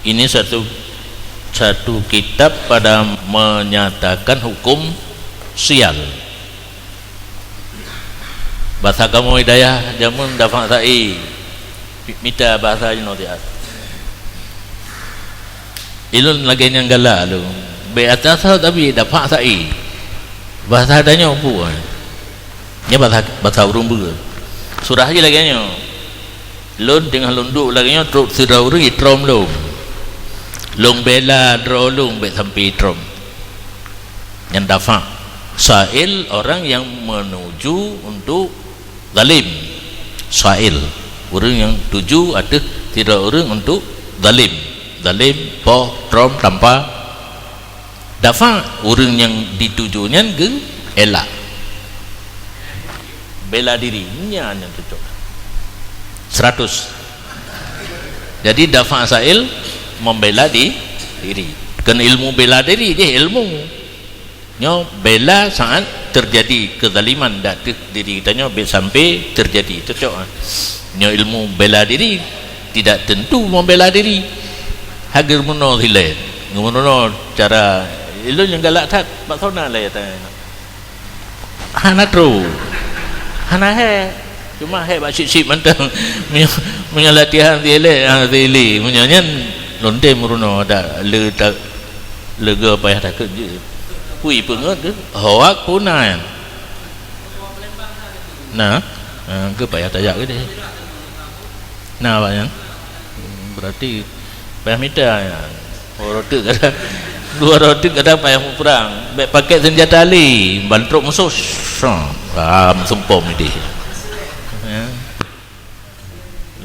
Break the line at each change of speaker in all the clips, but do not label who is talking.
ini satu kitab pada menyatakan hukum sial. Bahasa kamu hidayah jamun dafa sa'i mita bahasa jinodiat ilun lagi yang galak lu be atas tapi dafa sa'i bahasa adanya apa nya bahasa urung bu surah je lagi nya lun tengah lunduk lagi nya truk sirauri trom long bela drolung be sampai trom yang dafa sa'il orang yang menuju untuk zalim. Sa'il orang yang tuju ada tidak orang untuk zalim po trom tanpa dafa orang yang ditujunya ke elak bela diri nya yang cocok 100. Jadi dafa sa'il membela diri kan ilmu bela diri dia ilmu nyo bela saat terjadi kezaliman dak diri kita nyo sampai terjadi cocok nyo ilmu bela diri tidak tentu membela diri hadir muno hilen ngono cara ilmu yang galak tak baksona le ta hana tru hana he cuma he ba sip mentang menyalatihan ele munyanyan lonte muruno ada le tak lega payah tak kerja kui pengat ke hoak punan nah ke payah tajak ke dia nah banyak berarti payah minta ya rotek ada dua rotek ada payah perang baik pakai senjata ali bantruk musuh sempom dia ya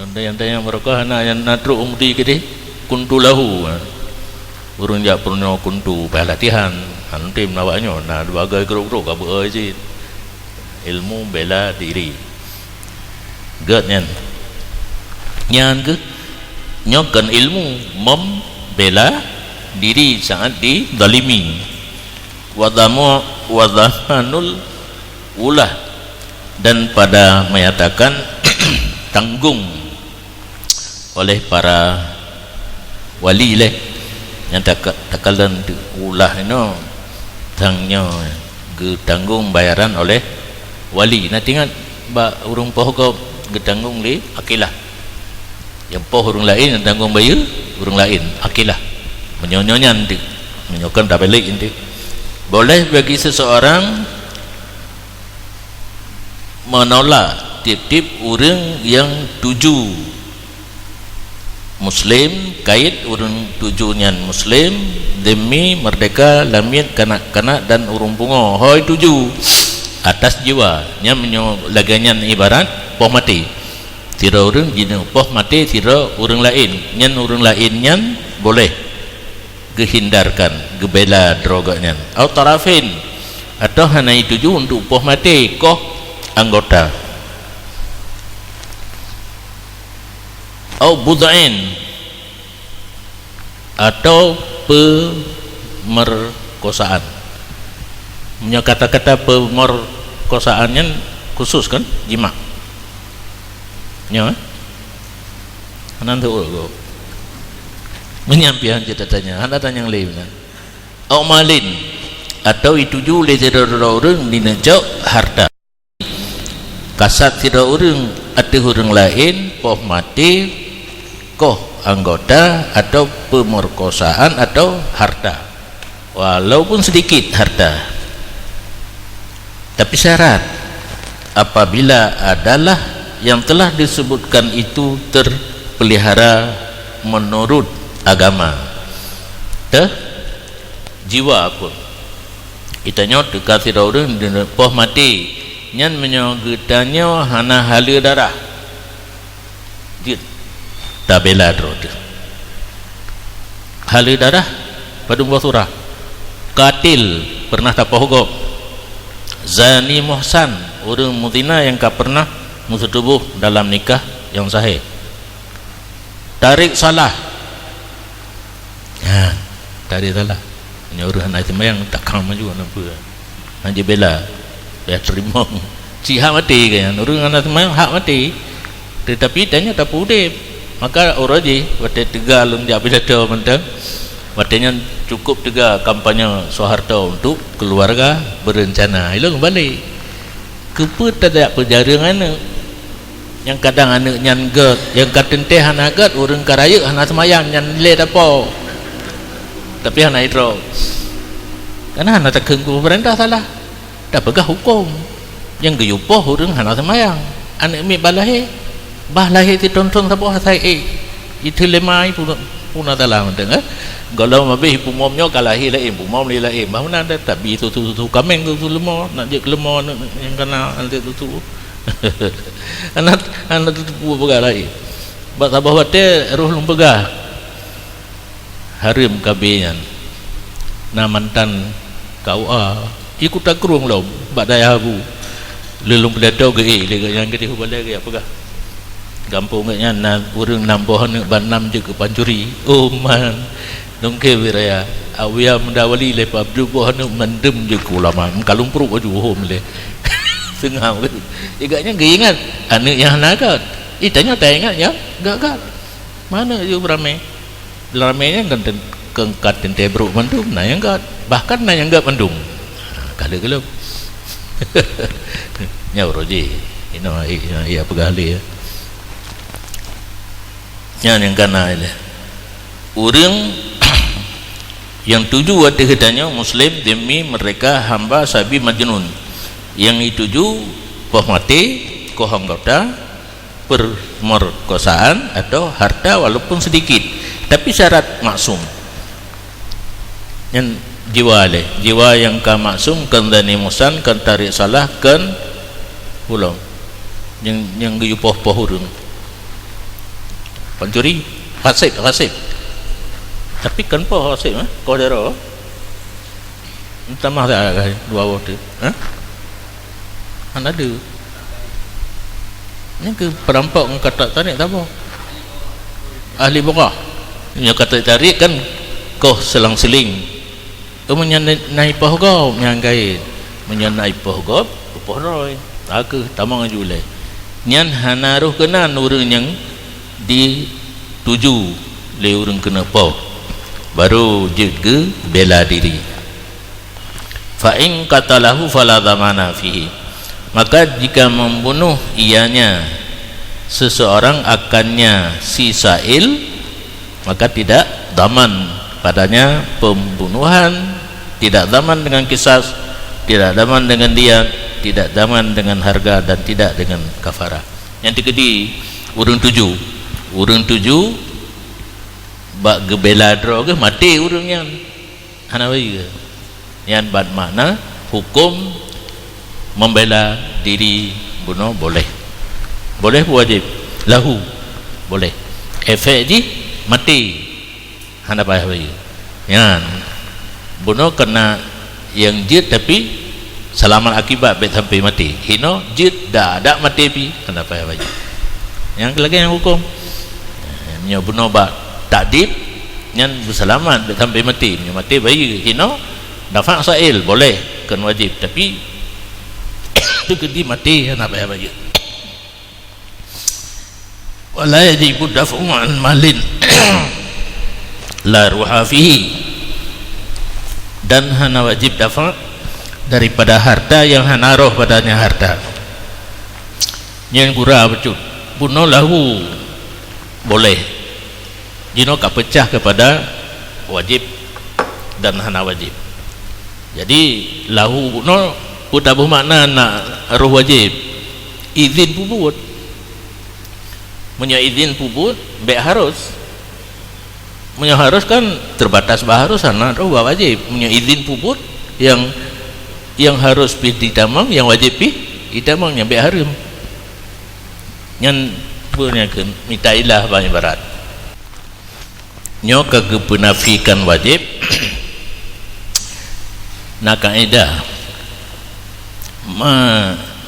lonte yang tanya mereka anak yang natruk umdi ke dia kuntulahu urun jak purno kuntu payah latihan nanti menawaknya nah bagai geruk-geruk apa aja ilmu bela diri gad nyan ke nyokan ilmu membela diri saat dizalimi wadahanul ulah dan pada menyatakan tanggung oleh para wali leh yang takalan ulah ini tangnya getanggung bayaran oleh wali. Nah tinggal ba urung poh kau getanggung li akilah. Yang poh urung lain yang tanggung bayar urung lain akilah. Menyonyonya nanti menyokan tak balik nanti. Boleh bagi seseorang menolak tip-tip orang yang tuju Muslim kait urun tujuan Muslim demi merdeka lamit kanak-kanak dan urung pungo hoi tuju atas jiwa nya menyo laganyan ibarat poh mati tira urang jina poh mati tira urang lain nyan urang lain nyan boleh gehindarkan gebela droga nyan au tarafin atau hanai tuju untuk poh mati koh anggota au budain atau pemerkosaan. Punya kata-kata pemerkosaannya khusus kan jima nya nanti urut menyampaikan catatannya anda tanya yang lain au malin atau itu jule tidak orang dinejak harta kasat tidak orang ada orang lain poh mati koh anggota atau pemerkosaan atau harta walaupun sedikit harta tapi syarat apabila adalah yang telah disebutkan itu terpelihara menurut agama jiwa pun kita nyot dekat orang poh mati nyan menyogetanya hana halia darah dia tak bela drod halia darah padung surah katil pernah tak hukum zani muhsan orang mutina yang tak pernah musuh tubuh dalam nikah yang sahih tarik salah ya tarik salah nyuruh anak sembahyang tak kamu juga nampak hanya bela dia terima si hak mati kan orang anak sembahyang hak mati tetapi tanya tak pudip maka oraji wate tegal menjadi pidato mentang watenya cukup juga kampanye Soeharto untuk keluarga berencana ilo kembali kepa tak perjarangan yang kadang anak nyan gat yang katen teh anak gat urang karaya anak semayang nyan le apa tapi anak itu karena anak tak kengku pemerintah salah dah pegah hukum yang geyupoh urang anak semayang anak mi balahir ditonton apa saya itu lemai pun ada lah mentang kalau mabih pumomnya kalahi lain pumom lain mana ada tapi itu kameng tu lemah nak je lemah yang kena nanti tu anak tu pegah lain bak sabah wate roh lum pegah harim kabian na mantan KUA ikut takrung lo bak daya abu lelum pedato ge yang gede balai ge pegah kampungnya na urang nampohan banam je ke pancuri oh man dongke wiraya awia mendawali le pabdu bohan mendem je ku lama kalung peruk aju hom le sengau igaknya geingat anak yang nakat itanya tak ingat ya gak mana ju ramenya kan kengkat tente bro mandum na yang gak bahkan na yang gak mandum kalau nyawroji ino iya pegali ya yang kana ini urang yang tuju wate katanya muslim demi mereka hamba sabi majnun yang dituju poh mati ko hanggota permerkosaan atau harta walaupun sedikit tapi syarat maksum yang jiwa yang ka maksum kan dani musan kan tarik salah kan pulang yang geyupoh-poh urang pancuri hasib tapi kan po hasib kau dero entah mah ada dua waktu ada ni ke perampok kata tarik tak apa ahli bokah ni kata tarik kan kau selang-seling menyanai poh kau nyangkai menyanai poh kau poh roy aku tamang julai nyan hanaruh kena urang yang dituju le urang kena poh baru juga bela diri fa in qatalahu fala dhamana fihi maka jika membunuh ianya seseorang akannya si sa'il maka tidak daman padanya pembunuhan tidak daman dengan kisas tidak daman dengan diat tidak daman dengan harga dan tidak dengan kafarah yang tikedi urang tuju bak gebela dro ke mati urang yang hanawi ke yang bad makna hukum membela diri bunuh boleh wajib lahu boleh efek di mati hana payah bagi yang bunuh kena yang jid tapi selamat akibat bet sampai mati hino jid dah ada mati pi hana payah bagi yang lagi yang hukum nya bunuh bak takdib yang berselamat sampai mati nya mati bayi hino dafa sa'il boleh kan wajib tapi itu kedi mati hana payah bagi wala yajibu daf'u an malin la ruha fihi dan hana wajib dafa daripada harta yang hana roh padanya harta yang gura becut bunuh lahu boleh jino ka pecah kepada wajib dan hana wajib jadi lahu bunuh putabuh makna nak roh wajib izin puput punya izin puput baik harus punya harus kan terbatas baharus sana roh wajib punya izin puput yang harus pi ditamang yang wajib pi ditamang yang baik haram yang punya kan mitailah banyak barat nyo kegepenafikan wajib na kaidah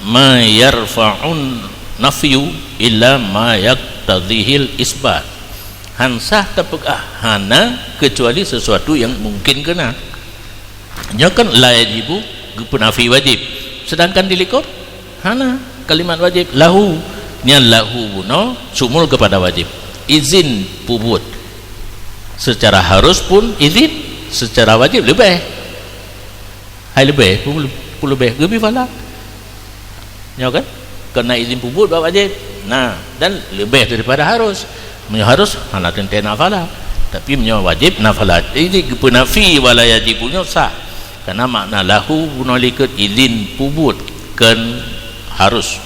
ma yarfa'un nafyu illa ma yaqtadhihil isbat hansah tapekah hana kecuali sesuatu yang mungkin kena nya kan la yajibu gepenafi wajib sedangkan dilikut hana kalimat wajib lahu nya lahu buno sumul kepada wajib izin pubut secara harus pun izin secara wajib lebih lebih lebih fala ya kan, kena izin pubut bawa wajib nah dan lebih daripada harus harus hana tentena fala tapi wajib nafala ini penafi wala yajibunya sah karena makna lahu punolikat izin pubut kan harus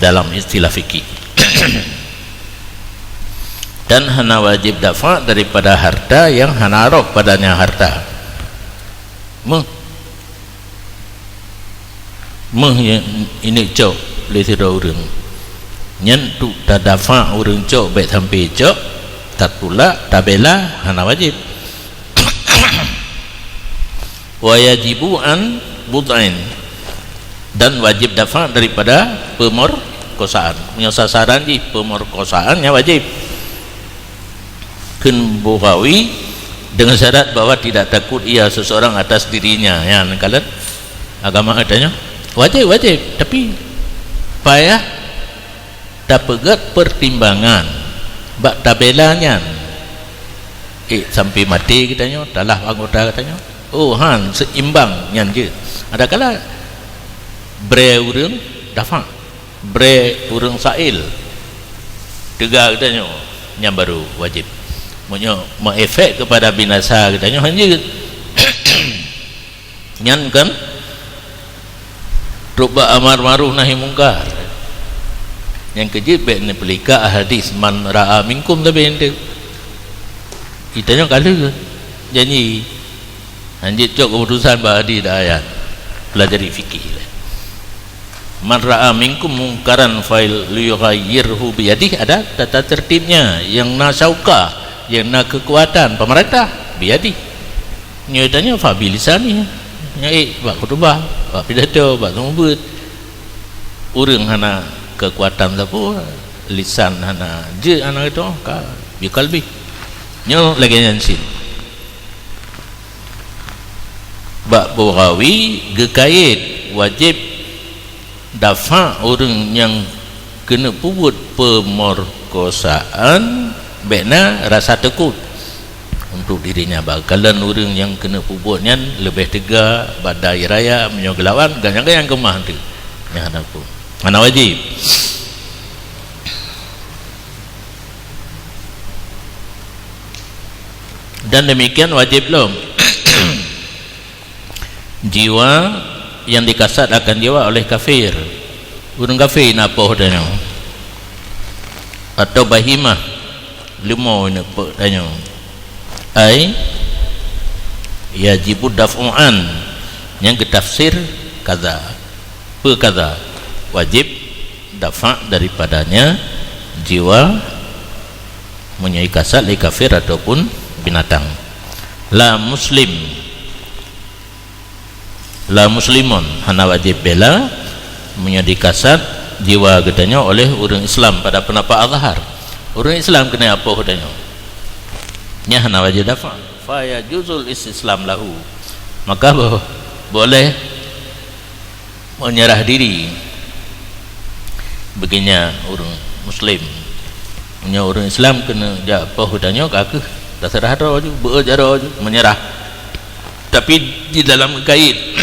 dalam istilah fikih. Dan hana wajib dafa daripada harta yang hana araf padanya harta ini cok lesira urang nyentuk tak dafa urang cok baik sampai cok tak pula tabela hana wajib. Wa yajibu an bud'ain dan wajib dafa daripada pemerkosaan punya sasaran di pemerkosaannya wajib kun Bukhari dengan syarat bahwa tidak takut ia seseorang atas dirinya ya kalian agama adanya wajib tapi payah dapat pertimbangan bak tabelanya sampai mati katanya dalah anggota katanya seimbang yang je ada kala bre urang dafa bre urang sail tiga katanya yang baru wajib efek kepada binasa katanya hanya nyan kan rubba amar ma'ruf nahi mungkar yang kejip ni pelika hadis man ra'a minkum lebih ente itanya kala janji anjit cok keputusan bahadi dah ayat pelajari fikih man ra'a minkum mungkaran fail liyughayyirhu biyadih ada tata tertibnya yang na syauka yang na kekuatan pemerintah biyadih nyatanya fa bilisani bak khutbah bak pidato bak ngubut urang hana kekuatan sapu lisan hana je anak itu ka bi qalbi nyo lagi nyansin bak Bukhari gekait wajib dafa orang yang kena pubut pemerkosaan bena rasa takut untuk dirinya bakalan orang yang kena pubutnya lebih tega badai raya menyogelawan ganyan-ganyan kemah tu yang ada pun mana wajib dan demikian wajib belum jiwa yang dikasat akan jiwa oleh kafir orang kafir apa hodanya atau bahimah limau ini apa hodanya ai yajibu daf'u'an yang ketafsir kaza kaza wajib dafa daripadanya jiwa mempunyai kasat oleh kafir ataupun binatang la muslimun hana wajib bela menjadi kasat jiwa katanya oleh orang Islam pada pendapat azhar orang Islam kena apa katanya nya hana wajib dafa fa yajuzul istislam lahu maka boleh menyerah diri begini orang muslim punya orang Islam kena dia apa katanya kakek dah serah dah berjara menyerah tapi di dalam kait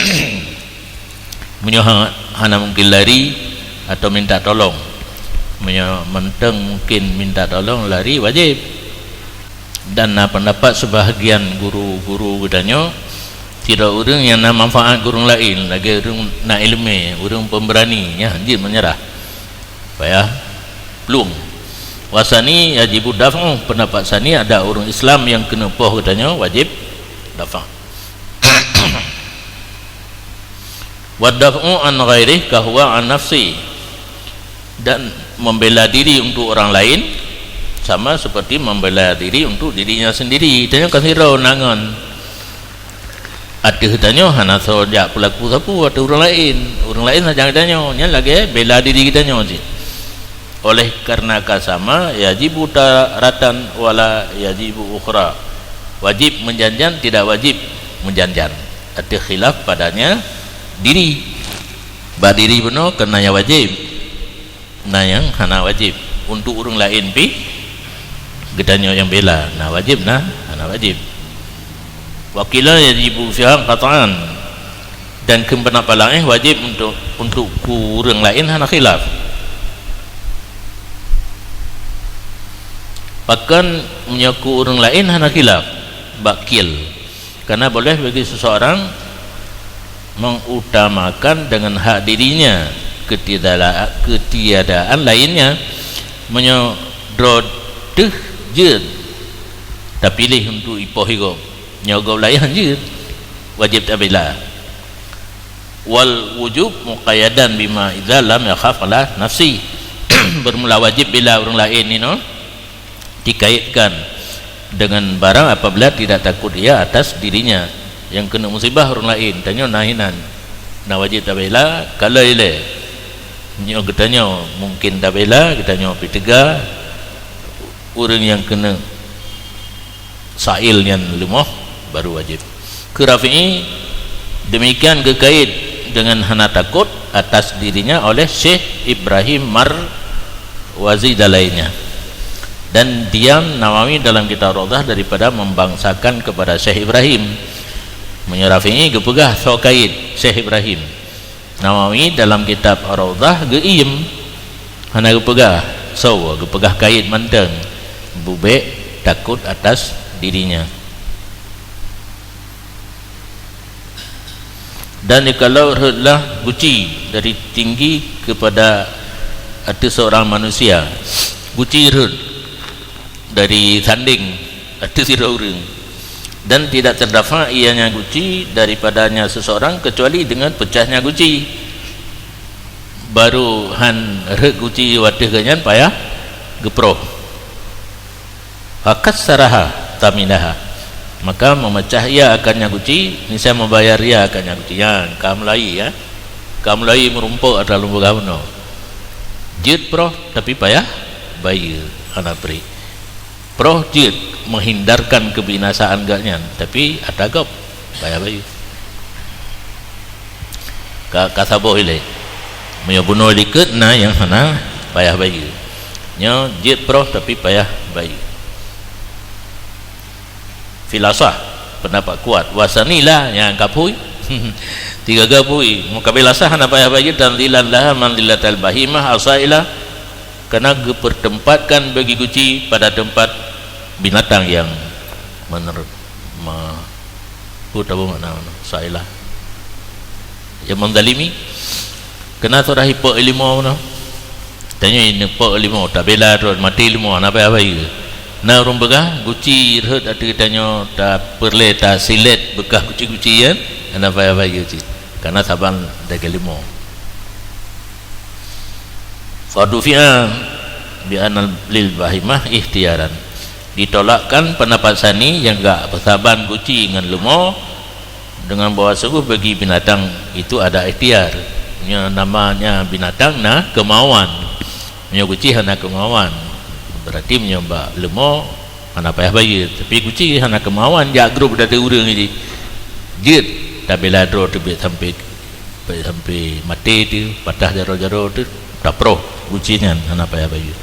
hana mungkin lari atau minta tolong menteng mungkin minta tolong lari wajib dan pendapat sebahagian guru-guru katanya tidak orang yang nak manfaat guru lain lagi orang nak ilmu orang pemberani ya dia menyerah payah belum wasani yajibu daf'u pendapat sani ada orang Islam yang kena poh katanya wajib dafa' wadaf'u an ghairih kahwa an nafsi dan membela diri untuk orang lain sama seperti membela diri untuk dirinya sendiri tanya kasirau nangan ada tanya hana saja pelaku sapu atau orang lain saja tanya nya lagi bela diri kita nya oleh karena kasama yajibu taratan wala yajibu ukhra wajib menjanjan tidak wajib menjanjan ada khilaf padanya diri berdiri benar kena yang wajib nah yang hana wajib untuk orang lain Gedanya yang bela, nah wajib nah wajib. Wakilah yajibu fiha qat'an, dan pendapat lain wajib untuk kurang lain hana khilaf. Bahkan menyaku orang lain hana khilaf bakil, karena boleh bagi seseorang mengutamakan dengan hak dirinya ketiadaan lainnya, menyodot je tak pilih untuk ipoh higo nyogok layan je wajib tak bela. Wal wujub muqayyadan bima idza lam yakhaf ala nafsi bermula wajib bela orang lain ni no dikaitkan dengan barang apabila tidak takut ia atas dirinya yang kena musibah orang lain. Tanya nahinan na wajib tak bela kalau ile nyo katanya mungkin tak bela, katanya pi tegah orang yang kena sa'il yang lemah baru wajib. Ke Rafi'i demikian kekait dengan hana takut atas dirinya oleh Syekh Ibrahim Marwazi dan lainnya. Dan diam Nawawi dalam kitab Rawdah daripada membangsakan kepada Syekh Ibrahim. Menyerafi'i kepegah sokait Syekh Ibrahim. Nawawi dalam kitab Rawdah geim hana kepegah kepegah kait manteng bubek takut atas dirinya. Dan kalau hendaklah guci dari tinggi kepada ada seorang manusia, guci dari tanding ada sira orang, dan tidak terdapat ianya guci daripadanya seseorang kecuali dengan pecahnya guci. Baru han rek guci watih ganyan payah geproh hakat saraha taminaha, maka memecah ia akannya guci ni saya membayar ia akannya guci yang kamlai ya kamlai merumpuk adalah lumba gauno jid proh tapi payah bayar anapri proh jid menghindarkan kebinasaan gaknya tapi atagap payah bayar kasaboh ile menyabuno liket na yang hana payah bayar nya jid proh tapi payah bayar. Filasah pendapat kuat wasanilah yang kapui tiga kapui mukabilasah hana payah bagi dan lilallah mandilatal bahimah asailah, karena dipertempatkan bagi guci pada tempat binatang yang tahu mana sailah yang mendalimi kena surah hipo ilmu mana tanya ini po ilmu tak bela mati ilmu hana payah bagi na orang begah guci rehat ada katanya tak perle tak silet bekah guci-gucian ana payah guci karena saban daga limo fadufi'a bi anal lil bahimah ikhtiaran, ditolakkan pendapat sani yang enggak bersaban guci dengan lemo dengan bawa sungguh bagi binatang itu ada ikhtiar. Namanya binatang na kemauan, punya guci hana kemauan berarti menyembah lemo hana payah bayar, tapi kucing hana kemauan jak grup dari urang ini jid tak bela dro tebik sampai mati tu patah jaro-jaro tu tak pro kucingnya hana payah bayar.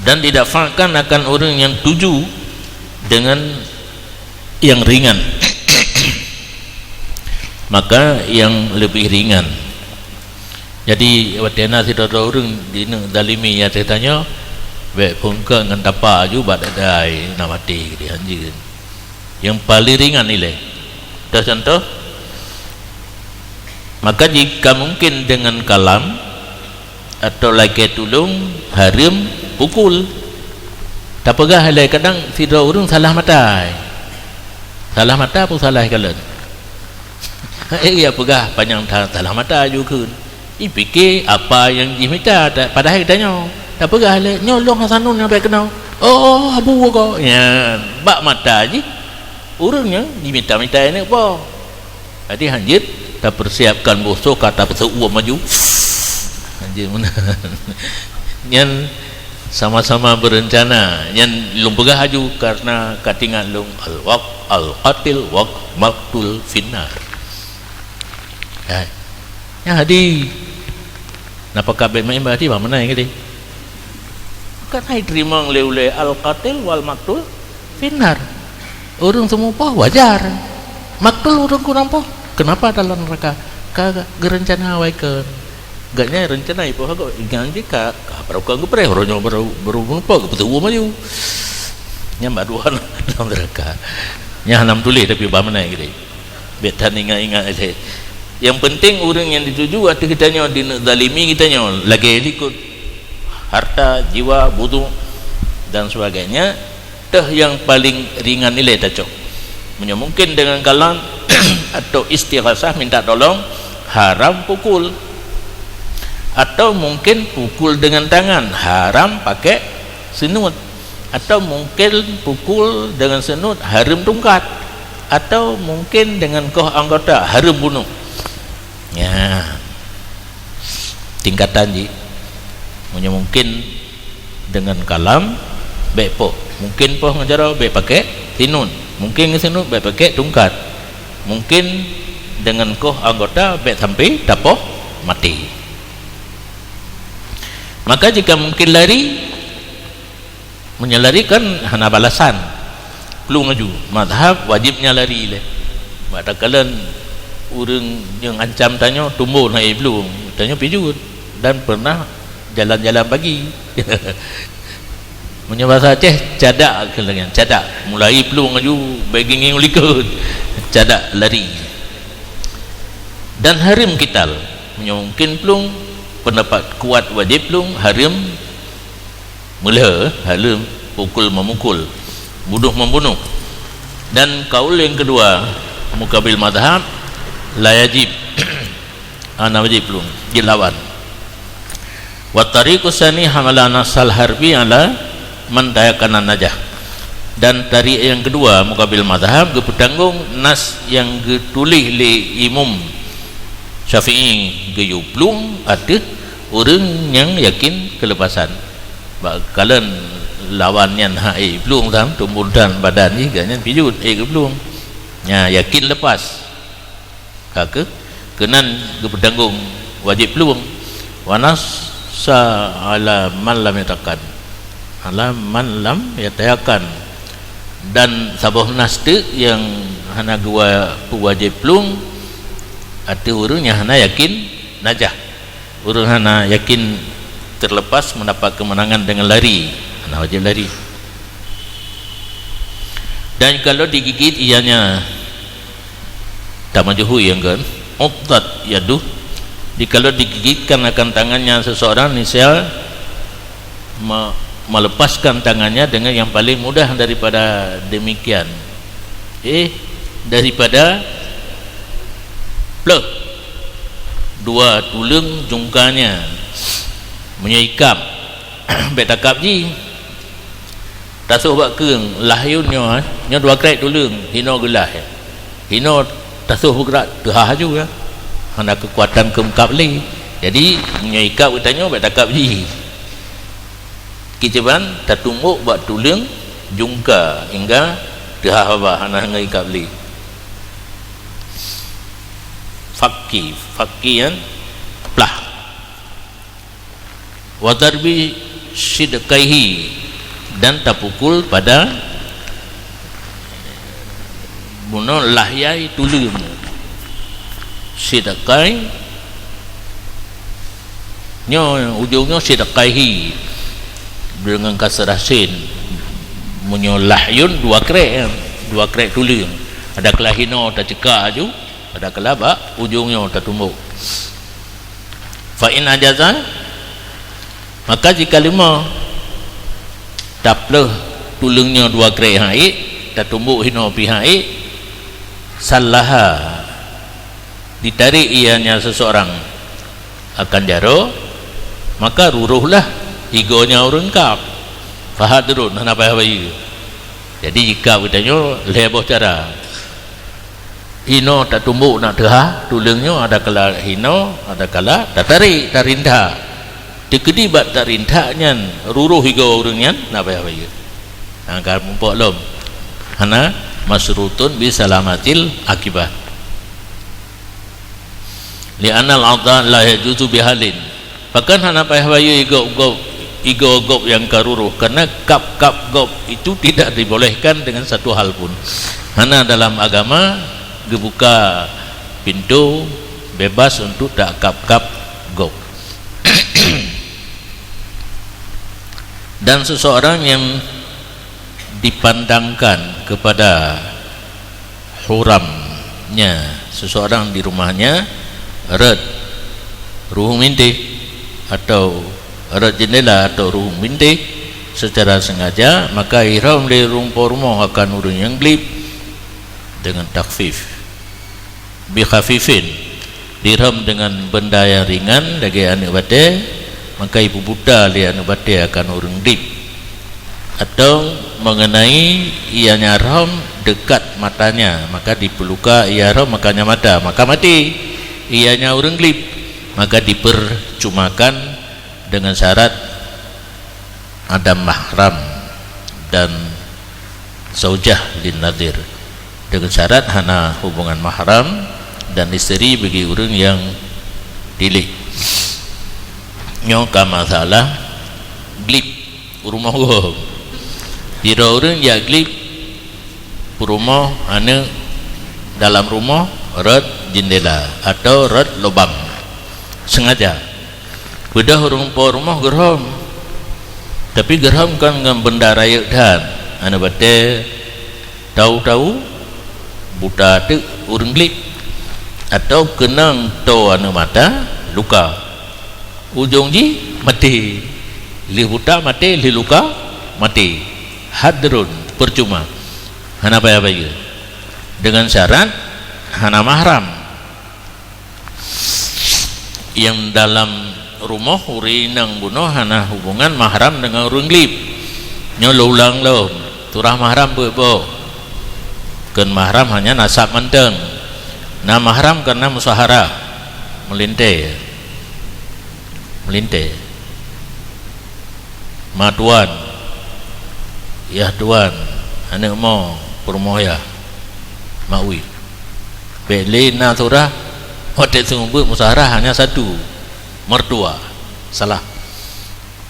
Dan didafa'kan akan orang yang tuju dengan yang ringan maka yang lebih ringan. Jadi watena tidak ada orang di dalimi ya ceritanya baik pungka dengan tapa juga badai nak mati dia anjir yang paling ringan nilai dah contoh. Maka jika mungkin dengan kalam atau lagi tulung harim pukul tak pegah halai kadang tidak orang salah mata pun salah kalian ya pegah panjang salah mata juga fikir apa yang diminta padahal tanya tak pegah le nyolong hasanun sampai kenal oh abu kau ya bak mata je urangnya diminta-minta ini apa jadi hanjit tak persiapkan bosok kata berseuam maju hanjit mana yang sama-sama berencana yang lum pegah haju karena katingan lum al-qatil waq maqtul finnar ya hadi napa kabeh main berarti mana yang tadi kan hai terima oleh al-qatil wal maktul finar. Orang semua apa wajar, maktul orang kurang apa, kenapa dalam neraka kagak gerencana awaikan gaknya rencana ipo kagak ingat jika kaparakan gepre orangnya baru apa betul maju nyambat duan dalam neraka nya hanam tulis tapi bagaimana gitu betan ingat aja. Yang penting orang yang dituju atau kitanya dizalimi kitanya lagi ikut harta, jiwa, butuh dan sebagainya, dah yang paling ringan nilai tak cok. Mungkin dengan kalam atau istighasah minta tolong haram pukul, atau mungkin pukul dengan tangan haram pakai senut, atau mungkin pukul dengan senut haram tungkat, atau mungkin dengan koh anggota haram bunuh. Ya, tingkatan ji. Mungkin dengan kalam baik po, mungkin po ngajaro baik pakai sinun, mungkin sinun baik pakai tungkat, mungkin dengan koh anggota baik sampai tapoh mati. Maka jika mungkin lari, menyelari kan hana balasan, perlu ngaju. Madhab wajibnya lari le. Madakalan orang yang ancam tanya tumbuh naik belum, tanya pijut dan pernah jalan-jalan pagi. Punya bahasa Aceh cadak kelengan, cadak mulai pelung aju bagi nging likut cadak lari. Dan harim kital mungkin pelung pendapat kuat wajib pelung harim mula harim pukul memukul, bunuh membunuh. Dan kaul yang kedua mukabil madhab la yajib ana wajib pelung dilawan. Wa tariqus sani hamalana sal harbi ala mendayakan najah. Dan tarik yang kedua mukabil mazhab gepetanggung nas yang getulih li imum Syafi'i geyuplung ada orang yang yakin kelepasan. Bakalan lawannya hai plung tam tumbuhan badan ni ganya pijut geplung. Ya yakin lepas. Kake kenan gepetanggung wajib plung. Wanas sa ala man lam yatakan ala man lam yatakan. Dan sabah naste yang hana gua wajib plung ada orang yang hana yakin najah, orang hana yakin terlepas mendapat kemenangan dengan lari, hana wajib lari. Dan kalau digigit ianya tak majuhu yang kan uqtat yaduh. Kalau digigitkan akan tangannya seseorang, niscaya melepaskan tangannya dengan yang paling mudah daripada demikian. Daripada plek dua tulang jungkanya menyeikap betakap ji tasuh bak keung lahyunnya nya dua krek tulang hino gelah hino tasuh bergerak tehah juga hana kekuatan kemkap li. Jadi menyeikap katanya betakap ji kiceban tatumbuk bak tulang jungka hingga tehah ba hana ngeikap li. Fakian plah wa darbi sidqaihi, dan tapukul pada bunuh lahyai tulung sidqai nyo ujungnya sidqaihi dengan kasrah sin munyo lahyun dua krek tulung ada kelahino tak cekak aju ada kelaba ujungnya tertumbuk. Fa in ajaza, maka jika lima tapleh tulungnya dua krek hai tertumbuk hino pihai sallaha, ditarik ianya seseorang akan jaro, maka ruruhlah igonya orang kap fahadrun apa bayi. Jadi jika bertanya leboh cara hino tak tumbuk nak tehah tulungnya, ada kala hino, ada kala tak tarik, tak rindah. Dikedi bat tak rindahnya ruruh higa orangnya nak payah payah. Angkar mumpuk lom. Hana masrutun bi salamatil akibat. Li anal adhan la yajuzu bihalin. Bahkan hana payah payah higa igo gop yang karuruh, karena kap gop itu tidak dibolehkan dengan satu hal pun. Mana dalam agama dibuka pintu bebas untuk tak kap gop. Dan seseorang yang dipandangkan kepada huramnya seseorang di rumahnya, red ruhung mintih atau red jendela atau ruhung mintih secara sengaja, maka ihram di rumah akan urun yang glib dengan takfif bi khafifin, ihram dengan benda yang ringan bagi anak bate, maka ibu buta li anak bate akan urun glib. Atau mengenai ianya ihram dekat matanya, maka dipeluka ia ihram makanya mata, maka mati. Ianya urang glib, maka dipercumakan dengan syarat ada mahram dan zaujah lin nadir, dengan syarat hana hubungan mahram dan isteri bagi orang yang dilik. Nyo kama salah glib rumah gua dira orang ya glib rumah ane dalam rumah red jendela atau red lubang sengaja bedah orang po rumah geram, tapi geram kan dengan benda raya dan ane bate tahu buta tu orang glib atau kenang to ane mata luka ujung ji mati, li buta mati, li luka mati, hadrun percuma. Hana apa dengan syarat hana mahram yang dalam rumah urinang bunuh hana hubungan mahram dengan urang glib. Nyo lo ulang lo turah mahram bo kan mahram hanya nasab menteng, nah mahram karena musaharah melinte maduan ya tuan anak mau permoya maui beli na surah hotel sungguh musaharah hanya satu mertua salah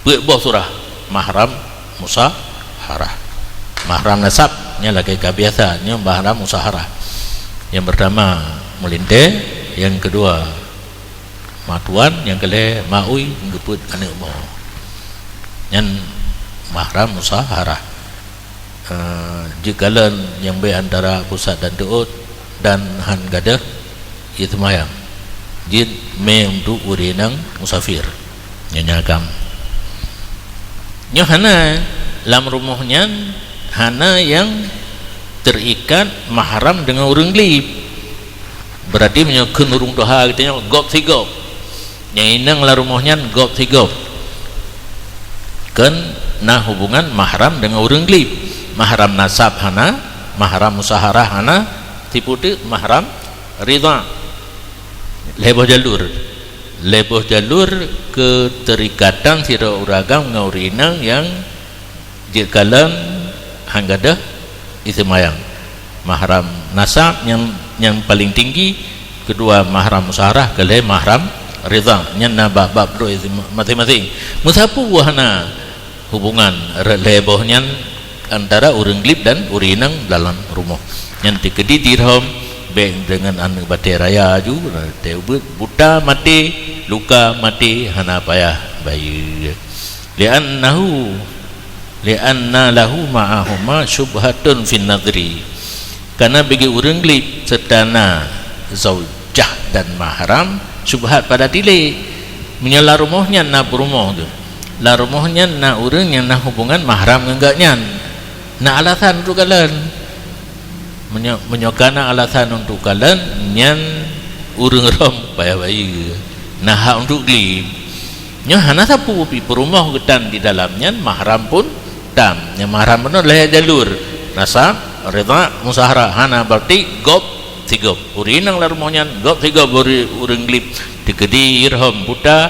buat surah mahram musaharah, mahram nasabnya lagi kebiasaannya mahram musaharah. Yang pertama melinte, yang kedua matuan, yang kedua maui ngeput anak mau yang mahram musaharah. Jikalan yang baik antara pusat dan teut dan han gadah itu mayang jin me untuk urinang musafir nyanyakam hana lam rumahnya hana yang terikat mahram dengan urang glib, berarti menyokun urung doha katanya gop sigop nyainang la rumahnya gop sigop kan nah hubungan mahram dengan urang glib, mahram nasab hana, mahram musaharah hana, tipu tu mahram ridha, leboh jalur keterikatan sira uragam ngaurinang yang jekalan hanggadah ismayang, mahram nasab yang paling tinggi, kedua mahram musaharah, kele mahram ridha, nyana bab do masing-masing musapu wahana hubungan lebohnya antara urang glib dan urinang dalam rumah yang tikedi dirham baik dengan anu bate raya ju teubut buta mati luka mati hana payah bayi li'anna lahu ma'ahuma syubhatun fin nadri, karena bagi urang glib sertana zaujah dan mahram syubhat pada tilik menyala rumahnya na rumah tu la rumahnya na urang yang na hubungan mahram enggaknya na alasan untuk kalian menyokana alasan untuk kalian nyan urang rom bayi nah hak untuk glib nya hana sapu pi perumah getan di dalamnya mahram pun tam yang mahram pun lah jalur nasab ridha musaharah hana berarti gop sigop urinang la rumahnya gop sigop urang glib digedi irham buta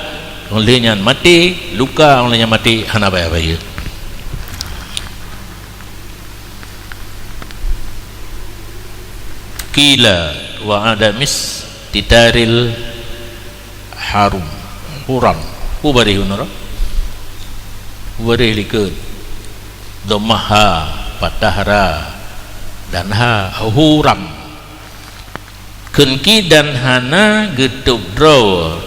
olehnya mati luka olehnya mati hana bayi kila wa adamis titaril haram huram ubari hunara warih likut dhammah ha patah ra dan ha huram kenki dan hana getup draw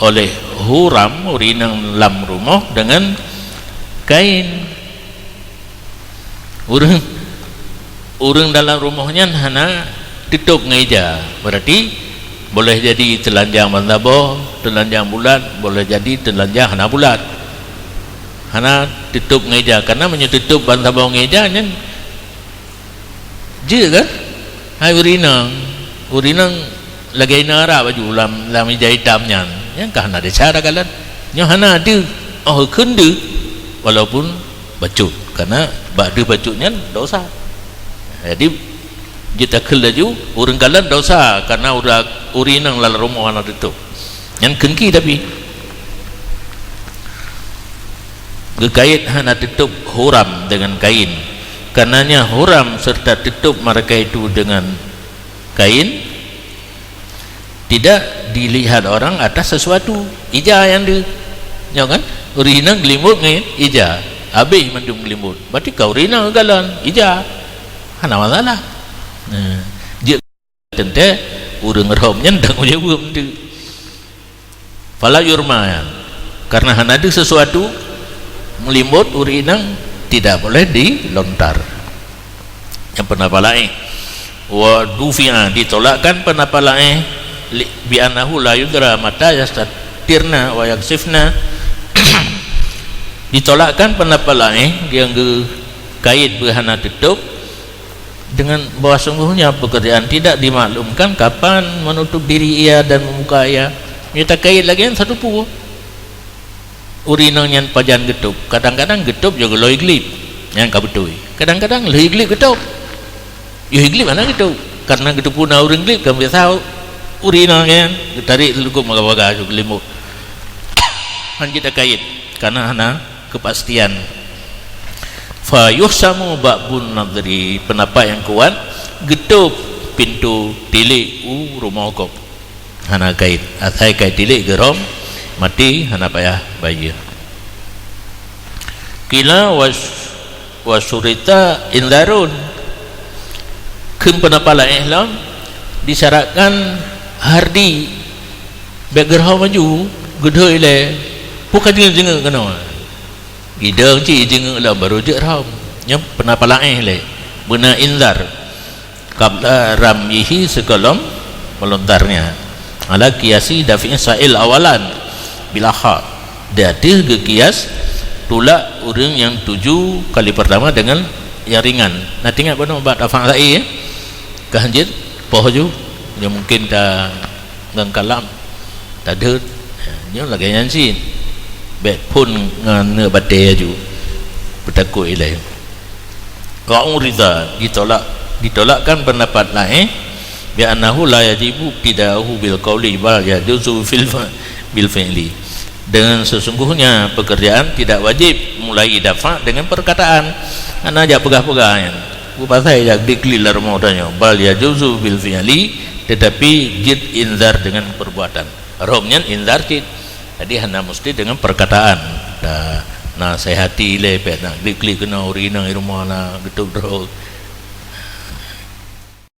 oleh huram urinang lam rumah dengan kain. Urang dalam rumahnya hana tutup ngeja, berarti boleh jadi telanjang bantabah, telanjang bulat, boleh jadi telanjang hana bulat, hana tutup ngeja. Karena menyetutup bantabah ngeja nya je kan hai urinang lagi nara baju lam meja hitamnya yang hana ada cara kalan nya hana ada kendu walaupun bacut, karena badu bacutnya dosa. Jadi kita kelaju urang kalan dosa karena urinang lalu rumah anak itu yang kengki. Tapi gekait hana tutup huram dengan kain, karenanya huram serta tutup mereka itu dengan kain tidak dilihat orang atas sesuatu ija yang di ya kan urinang gelimut ngai ija habis mandung gelimut berarti kau urinang galan ija hana masalah. Dia tente urang rom nyendang ujung tu fala yurma karena hana ada sesuatu melimut urinang tidak boleh dilontar. Yang penapa lain wa dufi'a ditolakkan penapa lain bi annahu la yudra mata yastatirna wa yaksifna ditolakkan penapa lain yang kait berhana tutup dengan bahwa sungguhnya pekerjaan tidak dimaklumkan kapan menutup diri ia dan membuka ia. Kita kait lagi yang satu pu urinang yang pajan getup, kadang-kadang getup juga loy glip yang kabutui, kadang-kadang loy glip getup yo glip mana getup karena getup puna urang glip kan biasa urinang yang tarik lukup magawaga juga limut kan kita kait karena hana kepastian. Fa yuhsamu ba'bun nadri pendapat yang kuat getup pintu tilik rumah kop hana kait asai kait tilik gerom mati hana payah bayar. Kila wasurita indarun kem pendapat ihlam disyaratkan hardi background maju gedoi le bukan jengeng kena gidang ci jengeng lah baru je ram nya penapa lain le bena indar qabla ramyihi sekolom melontarnya ala kiasi dafi sa'il awalan bilaha dadi gekias tulak urang yang 7 kali pertama dengan yang ringan. Nah tinggal benar bat afang lai kehanjit pohju yang mungkin dah ngangkalam tadut nya lagi nyansin bet pun ngane badai aju bertakut ilai qaum ridha ditolakkan pendapat lain bi annahu la yajibu bidahu bil qawli bal yajuzu bil fi'li. Dengan sesungguhnya pekerjaan tidak wajib mulai dafa dengan perkataan ana aja pegah-pegah pasai jak diklilar modanya bal yajuzu bil fi'li, tetapi jid inzar dengan perbuatan romnya inzar jid. Jadi hanya mesti dengan perkataan dah nasihati le pet nak dikli kena urinang rumah na gitu bro